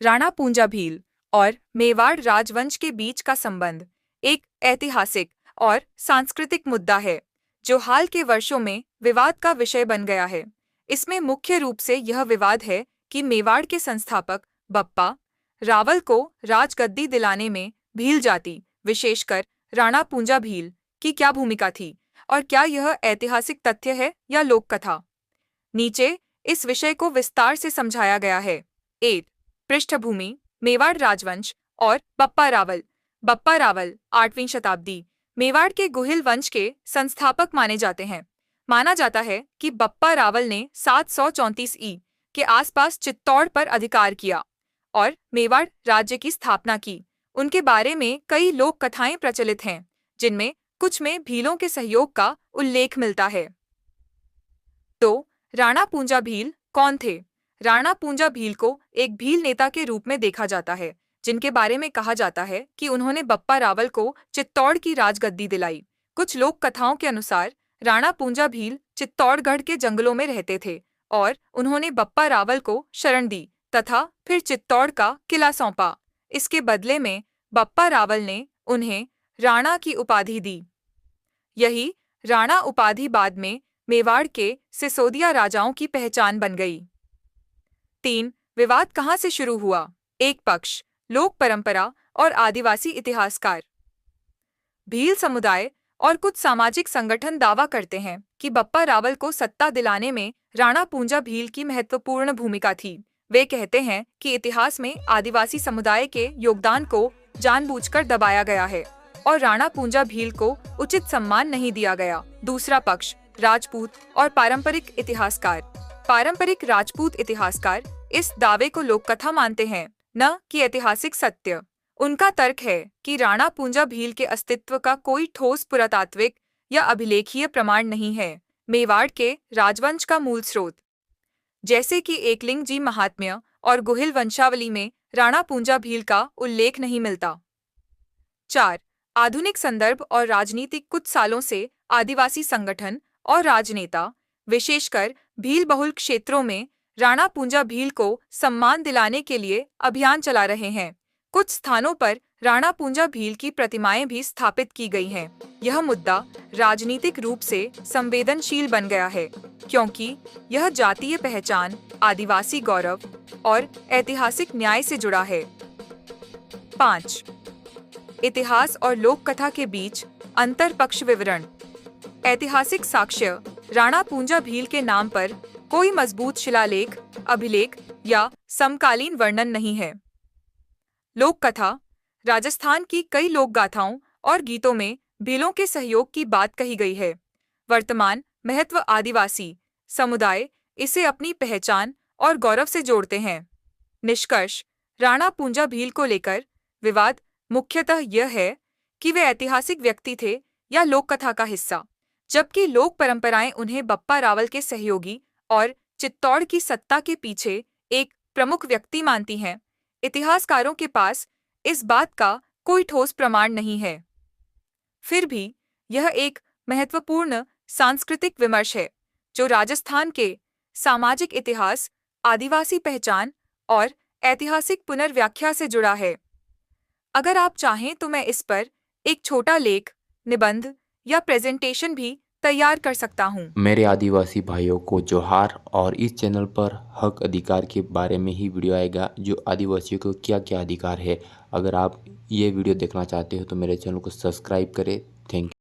राणा पूंजा भील और मेवाड़ राजवंश के बीच का संबंध एक ऐतिहासिक और सांस्कृतिक मुद्दा है जो हाल के वर्षों में विवाद का विषय बन गया है। इसमें मुख्य रूप से यह विवाद है कि मेवाड़ के संस्थापक बप्पा रावल को राजगद्दी दिलाने में भील जाति, विशेषकर राणा पूंजा भील, की क्या भूमिका थी और क्या यह ऐतिहासिक तथ्य है या लोक कथा। नीचे इस विषय को विस्तार से समझाया गया है। 8 पृष्ठभूमि, मेवाड़ राजवंश और बप्पा रावल। बप्पा रावल 8वीं शताब्दी मेवाड़ के गुहिल वंश के संस्थापक माने जाते हैं। माना जाता है कि बप्पा रावल ने 734 के आसपास चित्तौड़ पर अधिकार किया और मेवाड़ राज्य की स्थापना की। उनके बारे में कई लोक कथाएं प्रचलित हैं, जिनमें कुछ में भीलों के सहयोग का उल्लेख मिलता है। तो राणा पूंजा भील कौन थे? राणा पूंजा भील को एक भील नेता के रूप में देखा जाता है, जिनके बारे में कहा जाता है कि उन्होंने बप्पा रावल को चित्तौड़ की राजगद्दी दिलाई। कुछ लोक कथाओं के अनुसार राणा पूंजा भील चित्तौड़गढ़ के जंगलों में रहते थे और उन्होंने बप्पा रावल को शरण दी तथा फिर चित्तौड़ का किला सौंपा। इसके बदले में बप्पा रावल ने उन्हें राणा की उपाधि दी। यही राणा उपाधि बाद में मेवाड़ के सिसोदिया राजाओं की पहचान बन गई। 3 विवाद कहाँ से शुरू हुआ? एक पक्ष, लोक परंपरा और आदिवासी इतिहासकार। भील समुदाय और कुछ सामाजिक संगठन दावा करते हैं कि बप्पा रावल को सत्ता दिलाने में राणा पूंजा भील की महत्वपूर्ण भूमिका थी। वे कहते हैं कि इतिहास में आदिवासी समुदाय के योगदान को जानबूझकर दबाया गया है और राणा पूंजा भील को उचित सम्मान नहीं दिया गया। दूसरा पक्ष, राजपूत और पारंपरिक इतिहासकार। पारंपरिक राजपूत इतिहासकार इस दावे को लोककथा मानते हैं, न कि ऐतिहासिक सत्य। उनका तर्क है कि राणा पूंजा भील के अस्तित्व का कोई ठोस पुरातात्विक या अभिलेखीय प्रमाण नहीं है। मेवाड़ के राजवंश का मूल स्रोत, जैसे कि एकलिंग जी महात्म्य और गुहिल वंशावली में राणा पूंजा भील का उल्लेख नहीं मिलता। 4 आधुनिक संदर्भ और राजनीतिक। कुछ सालों से आदिवासी संगठन और राजनेता, विशेषकर भील बहुल क्षेत्रों में राणा पूंजा भील को सम्मान दिलाने के लिए अभियान चला रहे हैं। कुछ स्थानों पर राणा पूंजा भील की प्रतिमाएं भी स्थापित की गई हैं। यह मुद्दा राजनीतिक रूप से संवेदनशील बन गया है, क्योंकि यह जातीय पहचान, आदिवासी गौरव और ऐतिहासिक न्याय से जुड़ा है। 5 इतिहास और लोक कथा के बीच अंतर पक्ष विवरण। ऐतिहासिक साक्ष्य। राणा पूंजा भील के नाम पर कोई मजबूत शिलालेख, अभिलेख या समकालीन वर्णन नहीं है। लोक कथा। राजस्थान की कई लोक गाथाओं और गीतों में भीलों के सहयोग की बात कही गई है। वर्तमान महत्व। आदिवासी समुदाय इसे अपनी पहचान और गौरव से जोड़ते हैं। निष्कर्ष। राणा पूंजा भील को लेकर विवाद मुख्यतः यह है कि वे ऐतिहासिक व्यक्ति थे या लोक कथा का हिस्सा, जबकि लोक परंपराएं उन्हें बप्पा रावल के सहयोगी और चित्तौड़ की सत्ता के पीछे एक प्रमुख व्यक्ति मानती हैं। इतिहासकारों के पास इस बात का कोई ठोस प्रमाण नहीं है। फिर भी यह एक महत्वपूर्ण सांस्कृतिक विमर्श है जो राजस्थान के सामाजिक इतिहास, आदिवासी पहचान और ऐतिहासिक पुनर्व्याख्या से जुड़ा है। अगर आप चाहें तो मैं इस पर एक छोटा लेख, निबंध या प्रेजेंटेशन भी तैयार कर सकता हूँ। मेरे आदिवासी भाइयों को जोहार। और इस चैनल पर हक अधिकार के बारे में ही वीडियो आएगा, जो आदिवासियों को क्या क्या अधिकार है। अगर आप ये वीडियो देखना चाहते हो तो मेरे चैनल को सब्सक्राइब करें। Thank you.